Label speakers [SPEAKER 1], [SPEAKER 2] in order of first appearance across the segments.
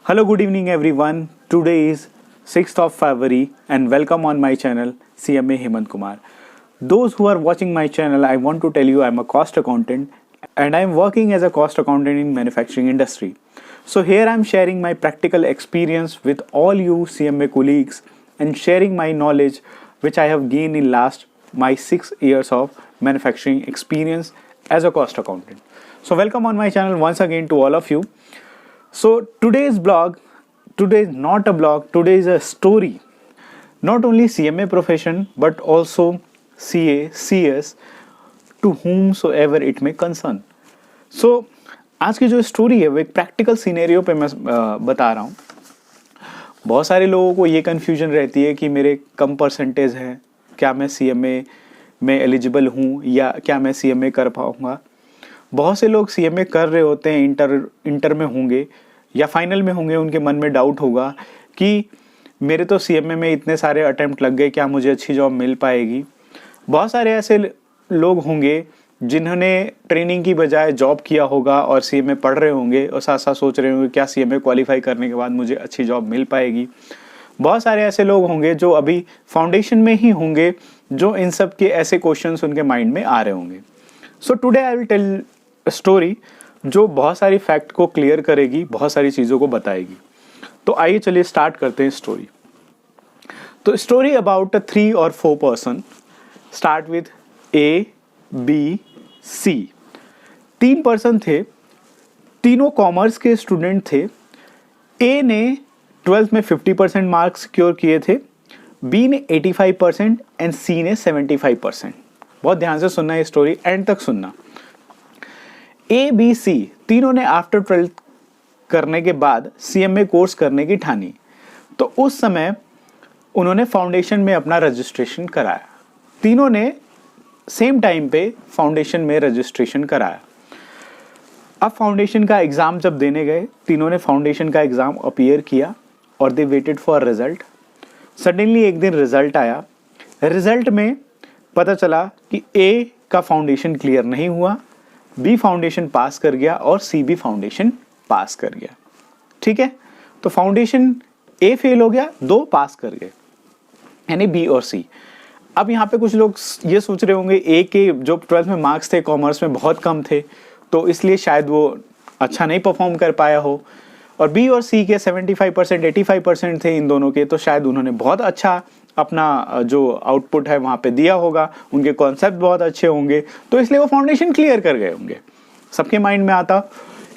[SPEAKER 1] Hello, good evening everyone. Today is 6th of February and welcome on my channel CMA Hemant Kumar. Those who are watching my channel, I want to tell you I'm a cost accountant and I'm working as a cost accountant in manufacturing industry. So here I'm sharing my practical experience with all you CMA colleagues and sharing my knowledge which I have gained in last my 6 years of manufacturing experience as a cost accountant. So welcome on my channel once again to all of you. So today's blog, today is not a blog, today is a story. Not only CMA profession but also CA, CS to whomsoever it may concern. So आज की जो story है वो एक practical scenario पे मैं बता रहा हूँ. बहुत सारे लोगों को ये कन्फ्यूजन रहती है कि मेरे कम परसेंटेज है, क्या मैं CMA में एलिजिबल हूँ या क्या मैं CMA कर पाऊँगा. बहुत से लोग CMA कर रहे होते हैं, इंटर में होंगे या फाइनल में होंगे, उनके मन में डाउट होगा कि मेरे तो CMA में इतने सारे अटेम्प्ट लग गए, क्या मुझे अच्छी जॉब मिल पाएगी. बहुत सारे ऐसे लोग होंगे जिन्होंने ट्रेनिंग की बजाय जॉब किया होगा और CMA पढ़ रहे होंगे और साथ साथ सोच रहे होंगे क्या CMA क्वालिफाई करने के बाद मुझे अच्छी जॉब मिल पाएगी. बहुत सारे ऐसे लोग होंगे जो अभी फाउंडेशन में ही होंगे, जो इन सब के ऐसे क्वेश्चंस उनके माइंड में आ रहे होंगे. So today I will tell story जो बहुत सारी फैक्ट को क्लियर करेगी, बहुत सारी चीज़ों को बताएगी. तो आइए चलिए स्टार्ट करते हैं स्टोरी. तो story about 3 or 4 person. Start with A, B, C. 3 person थे, तीनों कॉमर्स के स्टूडेंट थे. A ने 12th में 50% मार्क्स सिक्योर किए थे, B ने 85% एंड C ने 75%. बहुत ध्यान से सुनना, ये स्टोरी एंड तक सुनना. A, B, C तीनों ने आफ्टर 12th करने के बाद CMA कोर्स करने की ठानी. तो उस समय उन्होंने फाउंडेशन में अपना रजिस्ट्रेशन कराया. तीनों ने सेम टाइम पे फाउंडेशन में रजिस्ट्रेशन कराया. अब फाउंडेशन का एग्ज़ाम जब देने गए, तीनों ने फाउंडेशन का एग्ज़ाम अपीयर किया और they waited for result. Suddenly एक दिन रिजल्ट आया. रिजल्ट में पता चला कि A का फाउंडेशन क्लियर नहीं हुआ, B फाउंडेशन पास कर गया और C भी फाउंडेशन पास कर गया. ठीक है, तो फाउंडेशन A फेल हो गया, 2 पास कर गए, यानी B और C. अब यहाँ पे कुछ लोग ये सोच रहे होंगे A के जो 12th में मार्क्स थे कॉमर्स में बहुत कम थे, तो इसलिए शायद वो अच्छा नहीं परफॉर्म कर पाया हो, और B और C के 75% 85% थे इन दोनों के, तो शायद उन्होंने बहुत अच्छा अपना जो आउटपुट है वहाँ पे दिया होगा, उनके कॉन्सेप्ट बहुत अच्छे होंगे, तो इसलिए वो फाउंडेशन क्लियर कर गए होंगे. सबके माइंड में आता,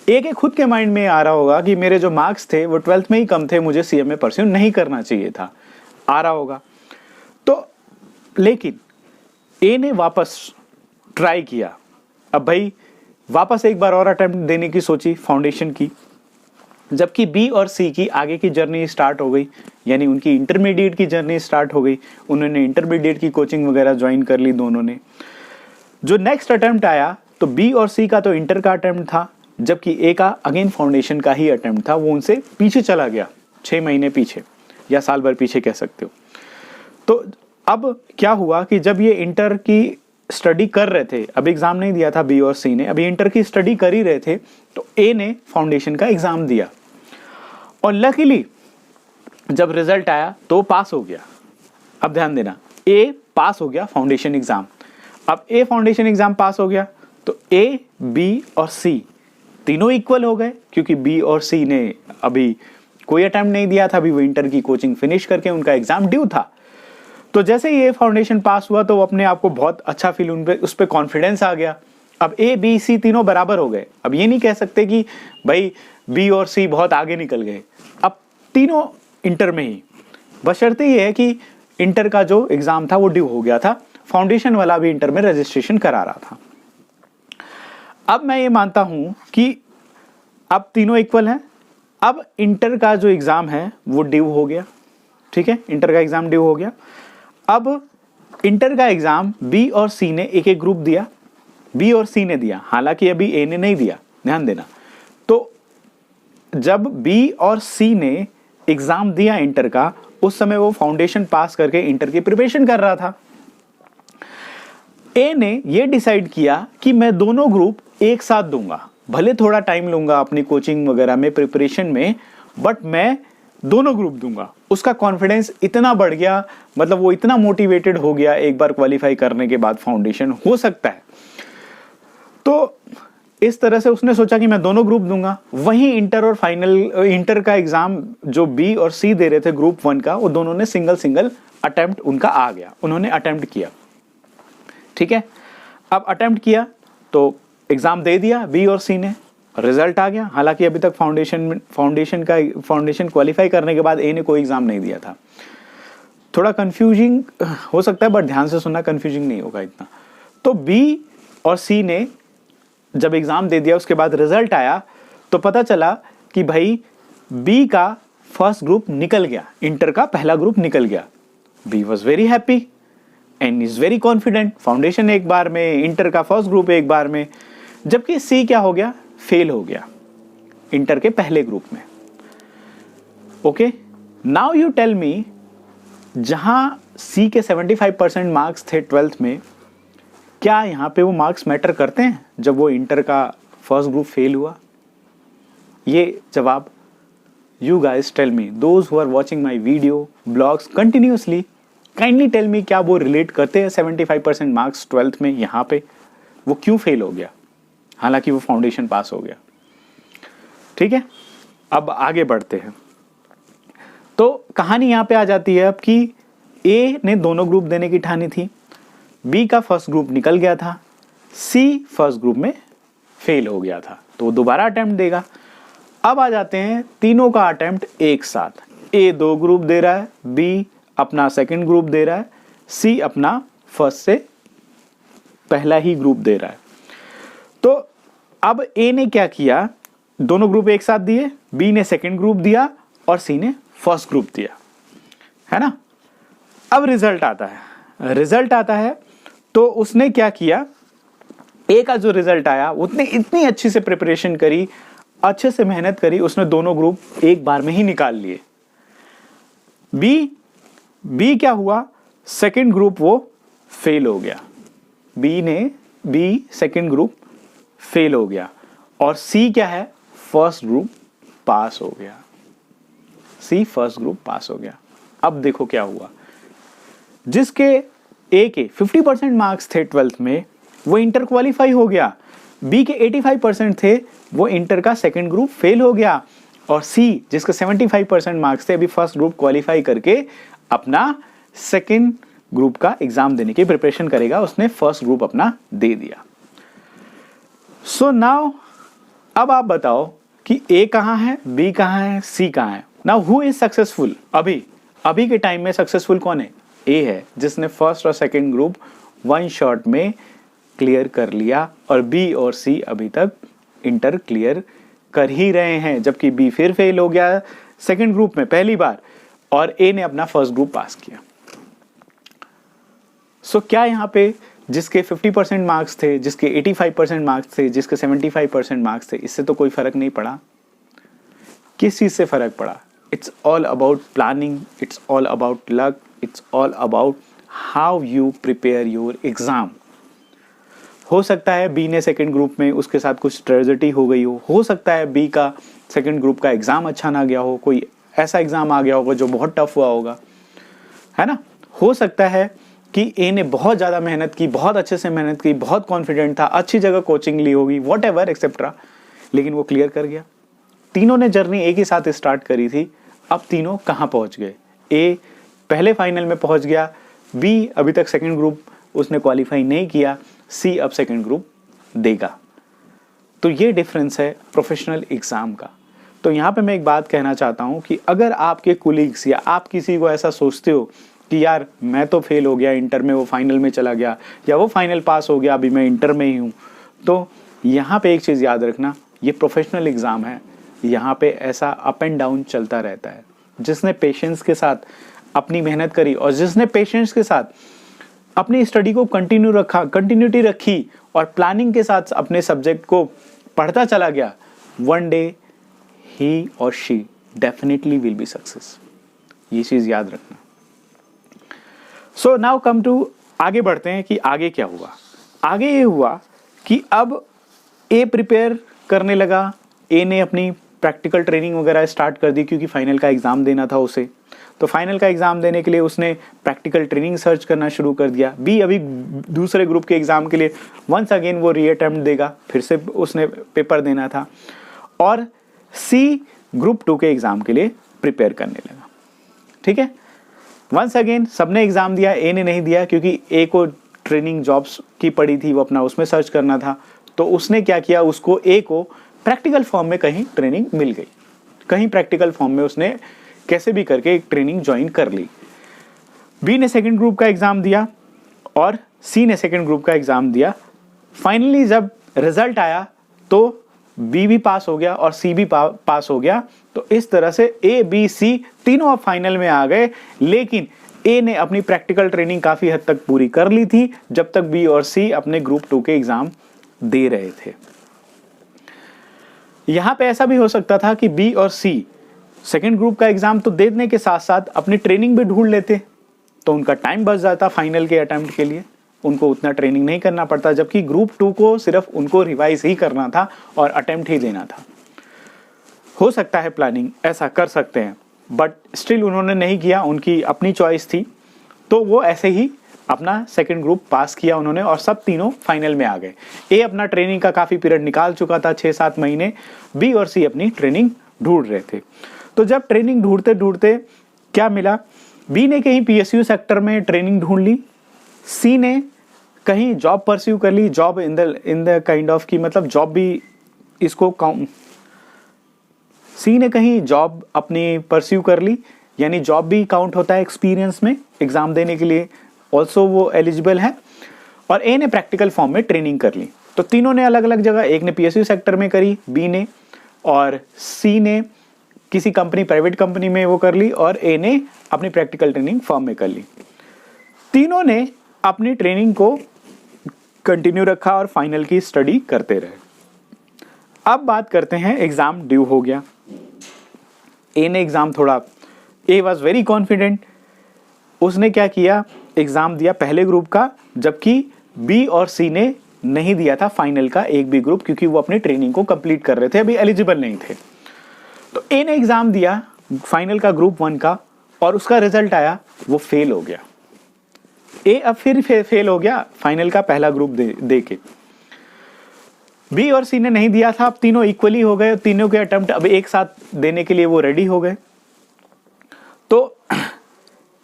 [SPEAKER 1] एक एक खुद के माइंड में आ रहा होगा कि मेरे जो मार्क्स थे वो 12th में ही कम थे, मुझे CMA परस्यू नहीं करना चाहिए था, आ रहा होगा. तो लेकिन A ने वापस ट्राई किया. अब भाई वापस एक बार और अटेम्प्ट देने की सोची फाउंडेशन की, जबकि B और C की आगे की जर्नी स्टार्ट हो गई, यानी उनकी इंटरमीडिएट की जर्नी स्टार्ट हो गई. उन्होंने इंटरमीडिएट की कोचिंग वगैरह ज्वाइन कर ली दोनों ने. जो नेक्स्ट अटेम्प्ट आया तो B और C का तो इंटर का अटेम्प्ट था, जबकि A का अगेन फाउंडेशन का ही अटेम्प्ट था. वो उनसे पीछे चला गया, 6 महीने पीछे या साल भर पीछे कह सकते हो. तो अब क्या हुआ कि जब ये इंटर की स्टडी कर रहे थे, अब एग्जाम नहीं दिया था B और C ने, अभी इंटर की स्टडी कर ही रहे थे, तो A ने फाउंडेशन का एग्जाम दिया और लकीली जब रिजल्ट आया तो पास हो गया. अब ध्यान देना, A पास हो गया फाउंडेशन एग्जाम. अब A फाउंडेशन एग्जाम पास हो गया तो A, B और C तीनों इक्वल हो गए, क्योंकि B और C ने अभी कोई अटेम्प्ट नहीं दिया था, अभी वो इंटर की कोचिंग फिनिश करके उनका एग्जाम ड्यू था. तो जैसे ही ये फाउंडेशन पास हुआ तो वो अपने आप को बहुत अच्छा फील, उस पर कॉन्फिडेंस आ गया. अब A, B, C तीनों बराबर हो गए. अब ये नहीं कह सकते कि भाई B और C बहुत आगे निकल गए, अब तीनों इंटर में ही, बशर्ते ये है कि इंटर का जो एग्जाम था वो ड्यू हो गया था, फाउंडेशन वाला भी इंटर में रजिस्ट्रेशन करा रहा था. अब मैं ये मानता हूं कि अब तीनों इक्वल हैं. अब इंटर का जो एग्जाम है वो ड्यू हो गया. ठीक है, इंटर का एग्जाम ड्यू हो गया. अब इंटर का एग्जाम B और C ने एक एक ग्रुप दिया, B और C ने दिया, हालांकि अभी A ने नहीं दिया, ध्यान देना. तो जब B और C ने एग्जाम दिया इंटर का, उस समय वो फाउंडेशन पास करके इंटर की प्रिपरेशन कर रहा था. A ने ये डिसाइड किया कि मैं दोनों ग्रुप एक साथ दूंगा, भले थोड़ा टाइम लूंगा अपनी कोचिंग वगैरह में, प्रिपरेशन में, बट मैं दोनों ग्रुप दूंगा। उसका कॉन्फिडेंस इतना बढ़ गया, मतलब वो इतना मोटिवेटेड हो गया एक बार क्वालिफाई करने के बाद फाउंडेशन, हो सकता है। तो इस तरह से उसने सोचा कि मैं दोनों ग्रुप दूंगा। वहीं इंटर और फाइनल, इंटर का एग्जाम जो बी और सी दे रहे थे ग्रुप 1 का, वो दोनों ने सिंगल अटेम्प्ट उनका आ गया, उन्होंने अटेम्प्ट किया। ठीक है, अब अटेम्प्ट किया तो एग्जाम दे दिया बी और सी ने, रिजल्ट आ गया। हालांकि अभी तक फाउंडेशन क्वालिफाई करने के बाद ए ने कोई एग्जाम नहीं दिया था। थोड़ा कंफ्यूजिंग हो सकता है, बट ध्यान से सुनना, कंफ्यूजिंग नहीं होगा इतना। तो बी और सी ने जब एग्जाम दे दिया, उसके बाद रिजल्ट आया, तो पता चला कि भाई बी का फर्स्ट ग्रुप निकल गया, इंटर का पहला ग्रुप निकल गया। B was very happy and is very confident, foundation एक बार में, इंटर का फर्स्ट ग्रुप एक बार में। जबकि सी क्या हो गया, फेल हो गया इंटर के पहले ग्रुप में। Okay, now you tell me, जहां सी के 75% मार्क्स थे 12th में, क्या यहां पे वो मार्क्स मैटर करते हैं जब वो इंटर का फर्स्ट ग्रुप फेल हुआ? ये जवाब, you guys tell me, those who are watching my video blogs continuously, kindly tell me, क्या वो रिलेट करते हैं 75% मार्क्स 12th में यहां पे वो क्यों फेल हो गया, हालांकि वो फाउंडेशन पास हो गया? ठीक है, अब आगे बढ़ते हैं। तो कहानी यहां पे आ जाती है अब कि ए ने दोनों ग्रुप देने की ठानी थी, बी का फर्स्ट ग्रुप निकल गया था, सी फर्स्ट ग्रुप में फेल हो गया था, तो दोबारा अटेम्प्ट देगा। अब आ जाते हैं तीनों का अटेम्प्ट एक साथ, ए 2 ग्रुप दे रहा है, बी अपना सेकंड ग्रुप दे रहा है, सी अपना फर्स्ट से पहला ही ग्रुप दे रहा है। तो अब ए ने क्या किया, दोनों ग्रुप एक साथ दिए, बी ने सेकंड ग्रुप दिया और सी ने फर्स्ट ग्रुप दिया, है ना। अब रिजल्ट आता है, तो उसने क्या किया, ए का जो रिजल्ट आया, उसने इतनी अच्छी से प्रिपरेशन करी, अच्छे से मेहनत करी, उसने दोनों ग्रुप एक बार में ही निकाल लिए। बी क्या हुआ, सेकंड ग्रुप वो फेल हो गया, बी सेकंड ग्रुप फेल हो गया, और सी क्या है, फर्स्ट ग्रुप पास हो गया, सी फर्स्ट ग्रुप पास हो गया। अब देखो क्या हुआ, जिसके ए के 50% मार्क्स थे 12th में, वो इंटर क्वालिफाई हो गया, बी के 85% थे, वो इंटर का सेकंड ग्रुप फेल हो गया, और सी जिसके 75% मार्क्स थे, अभी फर्स्ट ग्रुप क्वालिफाई करके अपना सेकंड ग्रुप का एग्जाम देने की प्रिपरेशन करेगा, उसने फर्स्ट ग्रुप अपना दे दिया। सो नाउ अब आप बताओ कि ए कहां है, बी कहां है, सी कहां है। नाउ हु इज सक्सेसफुल, अभी के टाइम में सक्सेसफुल कौन है, ए है, जिसने फर्स्ट और सेकंड ग्रुप 1 शॉट में क्लियर कर लिया, और बी और सी अभी तक इंटर क्लियर कर ही रहे हैं, जबकि बी फिर फेल हो गया सेकंड ग्रुप में पहली बार, और ए ने अपना फर्स्ट ग्रुप पास किया। सो क्या यहां पे जिसके 50% मार्क्स थे, जिसके 85% मार्क्स थे, जिसके 75% मार्क्स थे, इससे तो कोई फर्क नहीं पड़ा? किस चीज से फर्क पड़ा? It's all about planning, it's all about luck, it's all about how you prepare your exam. हो सकता है बी ने सेकंड ग्रुप में उसके साथ कुछ ट्रेजेडी हो गई हो सकता है बी का सेकंड ग्रुप का एग्जाम अच्छा ना गया हो, कोई ऐसा एग्जाम आ गया होगा जो बहुत टफ हुआ होगा, है ना। हो सकता है कि ए ने बहुत ज्यादा मेहनत की, बहुत अच्छे से मेहनत की, बहुत कॉन्फिडेंट था, अच्छी जगह कोचिंग ली होगी, वॉट एवर एक्सेट्रा, लेकिन वो क्लियर कर गया। तीनों ने जर्नी एक ही साथ स्टार्ट करी थी, अब तीनों कहां पहुंच गए, ए पहले फाइनल में पहुंच गया, बी अभी तक सेकंड ग्रुप उसने क्वालिफाई नहीं किया, सी अब सेकंड ग्रुप देगा। तो ये डिफरेंस है प्रोफेशनल एग्जाम का। तो यहाँ पे मैं एक बात कहना चाहता हूँ कि अगर आपके कोलीग्स या आप किसी को ऐसा सोचते हो कि यार मैं तो फेल हो गया इंटर में, वो फाइनल में चला गया, या वो फाइनल पास हो गया, अभी मैं इंटर में ही हूँ, तो यहाँ पे एक चीज़ याद रखना, ये प्रोफेशनल एग्ज़ाम है, यहाँ पे ऐसा अप एंड डाउन चलता रहता है। जिसने पेशेंस के साथ अपनी मेहनत करी और जिसने पेशेंस के साथ अपनी स्टडी को कंटिन्यूटी रखी और प्लानिंग के साथ अपने सब्जेक्ट को पढ़ता चला गया, वन डे ही और she definitely will be success. ये चीज़ याद रखना। सो नाउ कम टू, आगे बढ़ते हैं कि आगे क्या हुआ। आगे ये हुआ कि अब ए प्रिपेयर करने लगा, ए ने अपनी प्रैक्टिकल ट्रेनिंग वगैरह स्टार्ट कर दी क्योंकि फाइनल का एग्ज़ाम देना था उसे। तो फाइनल का एग्ज़ाम देने के लिए उसने प्रैक्टिकल ट्रेनिंग सर्च करना शुरू कर दिया। बी अभी दूसरे ग्रुप के एग्ज़ाम के लिए वंस अगेन वो रीअटेम्प्ट देगा, फिर से उसने पेपर देना था। और सी ग्रुप 2 के एग्ज़ाम के लिए प्रिपेयर करने लगा। ठीक है, वंस अगेन सबने एग्ज़ाम दिया, ए ने नहीं दिया क्योंकि ए को ट्रेनिंग जॉब्स की पड़ी थी, वो अपना उसमें सर्च करना था। तो उसने क्या किया, उसको ए को प्रैक्टिकल फॉर्म में कहीं ट्रेनिंग मिल गई, कहीं प्रैक्टिकल फॉर्म में उसने कैसे भी करके एक ट्रेनिंग ज्वाइन कर ली। बी ने सेकंड ग्रुप का एग्ज़ाम दिया और सी ने सेकंड ग्रुप का एग्ज़ाम दिया। फाइनली जब रिजल्ट आया तो बी भी पास हो गया और सी भी पास हो गया। तो इस तरह से ए बी सी तीनों अब फाइनल में आ गए, लेकिन ए ने अपनी प्रैक्टिकल ट्रेनिंग काफ़ी हद तक पूरी कर ली थी जब तक बी और सी अपने ग्रुप 2 के एग्ज़ाम दे रहे थे। यहां पे ऐसा भी हो सकता था कि बी और सी सेकेंड ग्रुप का एग्ज़ाम तो देने के साथ साथ अपनी ट्रेनिंग भी ढूंढ लेते, तो उनका टाइम बच जाता फाइनल के अटेम्प्ट के लिए, उनको उतना ट्रेनिंग नहीं करना पड़ता, जबकि ग्रुप 2 को सिर्फ उनको रिवाइज ही करना था और अटेम्प्ट ही देना था। हो सकता है प्लानिंग ऐसा कर सकते हैं, बट स्टिल उन्होंने नहीं किया, उनकी अपनी चॉइस थी। तो वो ऐसे ही अपना सेकंड ग्रुप पास किया उन्होंने और सब तीनों फाइनल में आ गए। ए अपना ट्रेनिंग का काफ़ी पीरियड निकाल चुका था, 6-7 महीने। बी और सी अपनी ट्रेनिंग ढूंढ रहे थे। तो जब ट्रेनिंग ढूंढते ढूंढते क्या मिला, बी ने कहीं पीएसयू सेक्टर में ट्रेनिंग ढूंढ ली, सी ने कहीं जॉब परस्यू कर ली, job in the kind of की मतलब जॉब भी इसको काउंट, सी ने कहीं जॉब अपनी परस्यू कर ली, यानी जॉब भी काउंट होता है एक्सपीरियंस में, एग्जाम देने के लिए ऑल्सो वो एलिजिबल है। और ए ने प्रैक्टिकल फॉर्म में ट्रेनिंग कर ली। तो तीनों ने अलग अलग जगह, एक ने पीएसयू सेक्टर में करी बी ने, और सी ने किसी कंपनी प्राइवेट कंपनी में वो कर ली, और ए ने अपनी प्रैक्टिकल ट्रेनिंग फॉर्म में कर ली। तीनों ने अपनी ट्रेनिंग को कंटिन्यू रखा और फाइनल की स्टडी करते रहे। अब बात करते हैं, एग्जाम ड्यू हो गया। ए ने एग्जाम थोड़ा, ए वॉज वेरी कॉन्फिडेंट, उसने क्या किया, एग्जाम दिया पहले ग्रुप का, जबकि बी और सी ने नहीं दिया था फाइनल का एक भी ग्रुप, क्योंकि वो अपनी ट्रेनिंग को कंप्लीट कर रहे थे, अभी एलिजिबल नहीं थे। तो ए ने एग्जाम दिया फाइनल का ग्रुप 1 का और उसका रिजल्ट आया, वो फेल हो गया। ए अब फिर फेल हो गया फाइनल का पहला ग्रुप दे के। बी और सी ने नहीं दिया था, अब तीनों इक्वली हो गए, तीनों के अटेम्प्ट अब एक साथ देने के लिए वो रेडी हो गए। तो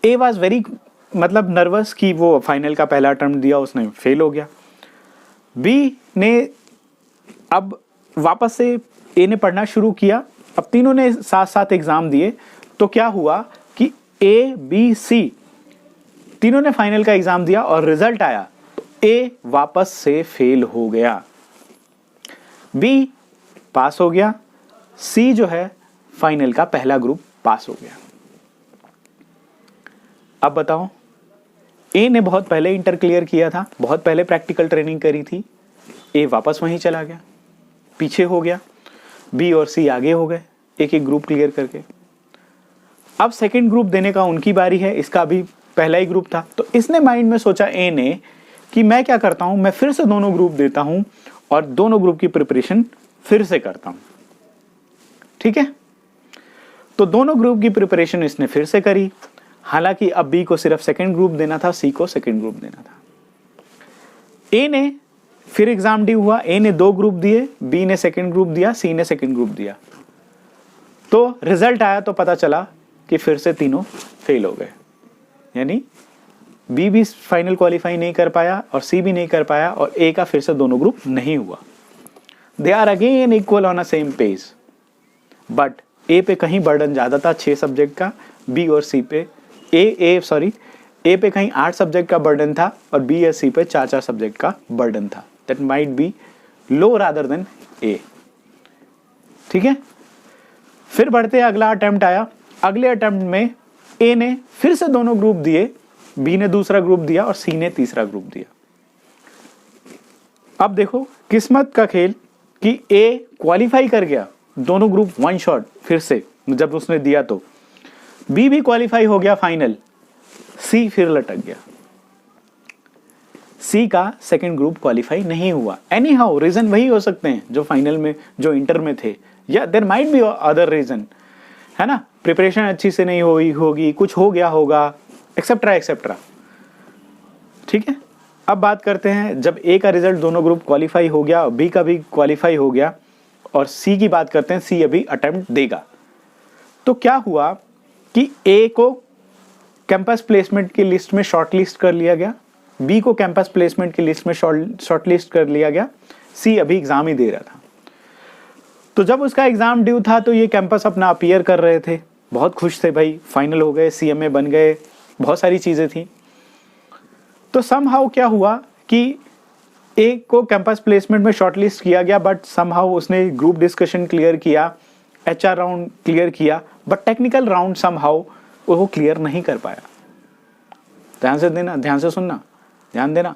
[SPEAKER 1] ए वाज वेरी मतलब नर्वस कि वो फाइनल का पहला अटेम्प्ट दिया, उसने फेल हो गया। बी ने अब वापस से ए ने पढ़ना शुरू किया, अब तीनों ने साथ साथ एग्जाम दिए। तो क्या हुआ कि ए बी सी तीनों ने फाइनल का एग्जाम दिया और रिजल्ट आया तो ए वापस से फेल हो गया, बी पास हो गया, सी जो है फाइनल का पहला ग्रुप पास हो गया। अब बताओ, ए ने बहुत पहले इंटर क्लियर किया था, बहुत पहले प्रैक्टिकल ट्रेनिंग करी थी, ए वापस वहीं चला गया, पीछे हो गया। बी और सी आगे हो गए एक एक ग्रुप क्लियर करके। अब सेकंड ग्रुप देने का उनकी बारी है, इसका भी पहला ही ग्रुप था। तो इसने माइंड में सोचा ए ने कि मैं क्या करता हूं, मैं फिर से दोनों ग्रुप देता हूं और दोनों ग्रुप की प्रिपरेशन फिर से करता हूं। ठीक है, तो दोनों ग्रुप की प्रिपरेशन इसने फिर से करी। हालांकि अब बी को सिर्फ सेकंड ग्रुप देना था, सी को सेकंड ग्रुप देना था। ए ने फिर एग्जाम ड्यू हुआ, ए ने 2 ग्रुप दिए, बी ने सेकंड ग्रुप दिया, सी ने सेकंड ग्रुप दिया। तो रिजल्ट आया तो पता चला कि फिर से तीनों फेल हो गए, यानी बी भी फाइनल क्वालिफाई नहीं कर पाया और सी भी नहीं कर पाया और ए का फिर से दोनों ग्रुप नहीं हुआ। They are again equal on a same page, but A पे कहीं बर्डन ज्यादा था 6 सब्जेक्ट का, बी और सी पे ए पे कहीं 8 सब्जेक्ट का बर्डन था और बी या सी पे 4-4 सब्जेक्ट का बर्डन था। That might be low rather than A. ठीक है, फिर बढ़ते अगला अटेम्प्ट आया। अगले अटेम्प्ट में ए ने फिर से दोनों ग्रुप दिए, बी ने दूसरा ग्रुप दिया और सी ने तीसरा ग्रुप दिया। अब देखो किस्मत का खेल कि ए क्वालिफाई कर गया, दोनों ग्रुप 1 शॉट फिर से जब उसने दिया तो बी भी क्वालिफाई हो गया फाइनल, सी फिर लटक गया। सी का सेकंड ग्रुप क्वालिफाई नहीं हुआ। एनी हाउ रीजन वही हो सकते हैं जो फाइनल में, जो इंटर में थे, या there might be other reason, है ना, प्रिपरेशन अच्छी से नहीं हुई होगी, कुछ हो गया होगा, एक्सेट्रा एक्सेट्रा। ठीक है, अब बात करते हैं जब ए का रिजल्ट दोनों ग्रुप क्वालिफाई हो गया, बी का भी क्वालिफाई हो गया, और सी की बात करते हैं, सी अभी अटेम्प्ट देगा। तो क्या हुआ कि ए को कैंपस प्लेसमेंट की लिस्ट में शॉर्ट लिस्ट कर लिया गया, बी को कैंपस प्लेसमेंट की लिस्ट में शॉर्ट लिस्ट कर लिया गया, सी अभी एग्जाम ही दे रहा था। तो जब उसका एग्जाम ड्यू था तो ये कैंपस अपना अपीयर कर रहे थे, बहुत खुश थे भाई, फाइनल हो गए, सीएमए बन गए, बहुत सारी चीज़ें थी। तो समहाउ क्या हुआ कि ए को कैंपस प्लेसमेंट में शॉर्टलिस्ट किया गया, बट समहाउ उसने ग्रुप डिस्कशन क्लियर किया, एचआर राउंड क्लियर किया, बट टेक्निकल राउंड समहाउ वो क्लियर नहीं कर पाया। ध्यान से देना, ध्यान से सुनना, ध्यान देना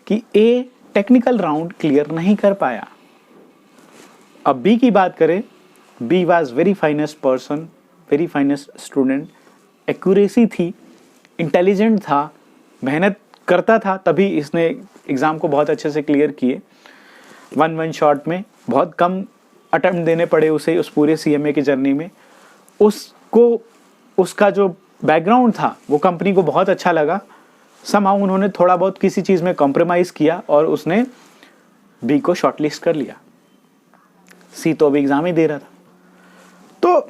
[SPEAKER 1] कि ए टेक्निकल राउंड क्लियर नहीं कर पाया। अब बी की बात करें, B was very finest person, very finest student, accuracy थी, इंटेलिजेंट था, मेहनत करता था, तभी इसने एग्ज़ाम को बहुत अच्छे से क्लियर किए। वन शॉट में बहुत कम अटेम्प्ट देने पड़े उसे उस पूरे सीएमए की जर्नी में। उसको उसका जो बैकग्राउंड था वो कंपनी को बहुत अच्छा लगा। समहाउ उन्होंने थोड़ा बहुत किसी चीज़ में कॉम्प्रोमाइज़ किया और उसने बी को शॉर्टलिस्ट कर लिया। सी तो अभी एग्ज़ाम ही दे रहा था। तो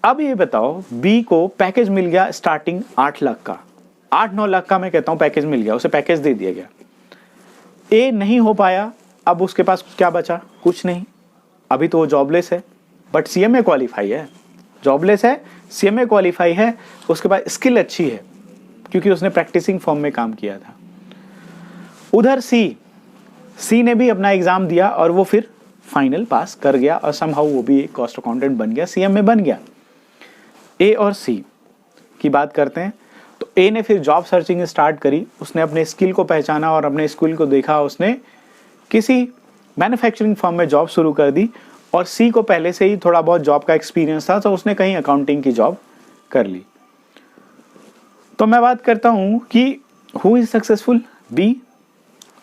[SPEAKER 1] अब ये बताओ, बी को पैकेज मिल गया स्टार्टिंग 8 लाख का, 8-9 लाख का मैं कहता हूँ पैकेज मिल गया, उसे पैकेज दे दिया गया। ए नहीं हो पाया, अब उसके पास क्या बचा? कुछ नहीं, अभी तो वो जॉबलेस है, बट सीएमए क्वालिफाई है, जॉबलेस है, सीएमए क्वालिफाई है, उसके पास स्किल अच्छी है क्योंकि उसने प्रैक्टिसिंग फॉर्म में काम किया था। उधर सी ने भी अपना एग्जाम दिया और वो फिर फाइनल पास कर गया और समहाउ वो भी एक कॉस्ट अकाउंटेंट बन गया, सीएमए बन गया। ए और सी की बात करते हैं तो ए ने फिर जॉब सर्चिंग स्टार्ट करी, उसने अपने स्किल को पहचाना और अपने स्किल को देखा, उसने किसी मैन्युफैक्चरिंग फर्म में जॉब शुरू कर दी। और सी को पहले से ही थोड़ा बहुत जॉब का एक्सपीरियंस था तो उसने कहीं अकाउंटिंग की जॉब कर ली। तो मैं बात करता हूं कि हु इज सक्सेसफुल? बी,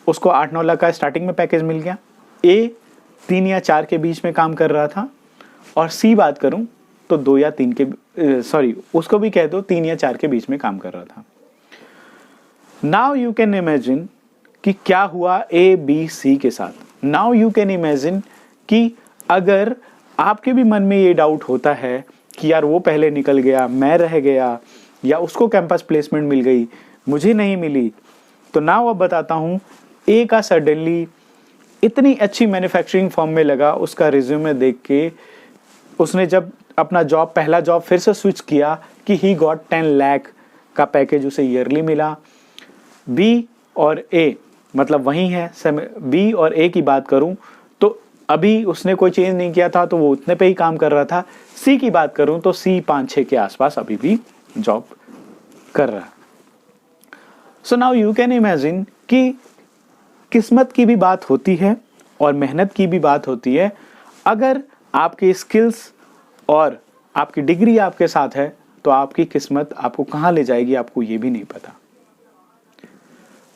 [SPEAKER 1] उसको 8-9 लाख का स्टार्टिंग में पैकेज मिल गया। ए 3 या 4 के बीच में काम कर रहा था और सी बात करूं तो 2 या 3 के उसको भी कह दो 3 या 4 के बीच में काम कर रहा था। नाउ यू कैन इमेजिन कि क्या हुआ ए बी सी के साथ। नाउ यू कैन इमेजिन कि अगर आपके भी मन में ये डाउट होता है कि यार वो पहले निकल गया, मैं रह गया, या उसको कैंपस प्लेसमेंट मिल गई, मुझे नहीं मिली, तो नाउ अब बताता हूं ए का सडनली इतनी अच्छी मैन्युफैक्चरिंग फर्म में लगा, उसका रिज्यूमे देख के उसने जब अपना जॉब, पहला जॉब फिर से स्विच किया कि ही गॉट 10 लाख का पैकेज उसे ईयरली मिला। बी और ए मतलब वही है, बी और ए की बात करूं तो अभी उसने कोई चेंज नहीं किया था तो वो उतने पे ही काम कर रहा था। सी की बात करूं तो सी 5-6 के आसपास अभी भी जॉब कर रहा है। So now you can imagine कि किस्मत की भी बात होती है और मेहनत की भी बात होती है। अगर आपके स्किल्स और आपकी डिग्री आपके साथ है तो आपकी किस्मत आपको कहां ले जाएगी आपको ये भी नहीं पता।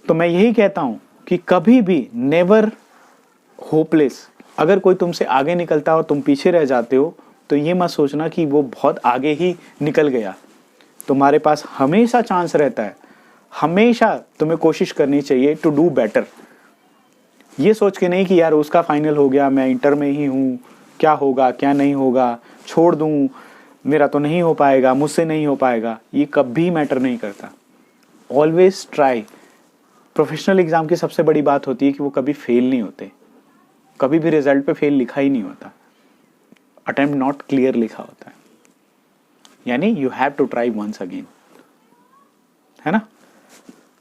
[SPEAKER 1] तो मैं यही कहता हूं कि कभी भी नेवर होपलेस। अगर कोई तुमसे आगे निकलता है और तुम पीछे रह जाते हो तो ये मत सोचना कि वो बहुत आगे ही निकल गया। तुम्हारे पास हमेशा चांस रहता है, हमेशा तुम्हें कोशिश करनी चाहिए टू डू बेटर। ये सोच के नहीं कि यार उसका फाइनल हो गया, मैं इंटर में ही हूँ, क्या होगा क्या नहीं होगा, छोड़ दूँ, मेरा तो नहीं हो पाएगा, मुझसे नहीं हो पाएगा, ये कभी मैटर नहीं करता। Always try. प्रोफेशनल एग्जाम की सबसे बड़ी बात होती है कि वो कभी फेल नहीं होते, कभी भी रिजल्ट पे फेल लिखा ही नहीं होता, अटेम्प्ट नॉट क्लियर लिखा होता है, यानी you have to try once again, है ना।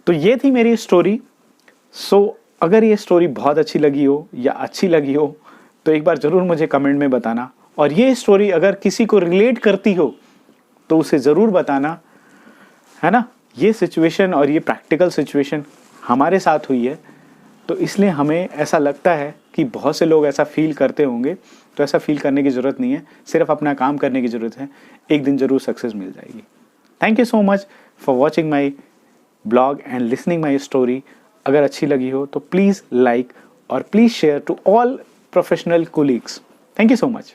[SPEAKER 1] तो ये थी मेरी स्टोरी। सो अगर ये स्टोरी बहुत अच्छी लगी हो या अच्छी लगी हो तो एक बार ज़रूर मुझे कमेंट में बताना, और ये स्टोरी अगर किसी को रिलेट करती हो तो उसे ज़रूर बताना, है ना। ये सिचुएशन और ये प्रैक्टिकल सिचुएशन हमारे साथ हुई है तो इसलिए हमें ऐसा लगता है कि बहुत से लोग ऐसा फील करते होंगे, तो ऐसा फील करने की ज़रूरत नहीं है, सिर्फ अपना काम करने की ज़रूरत है, एक दिन ज़रूर सक्सेस मिल जाएगी। Thank you so much for watching my blog and listening my story. अगर अच्छी लगी हो तो प्लीज़ लाइक और please share to all professional colleagues. Thank you so much.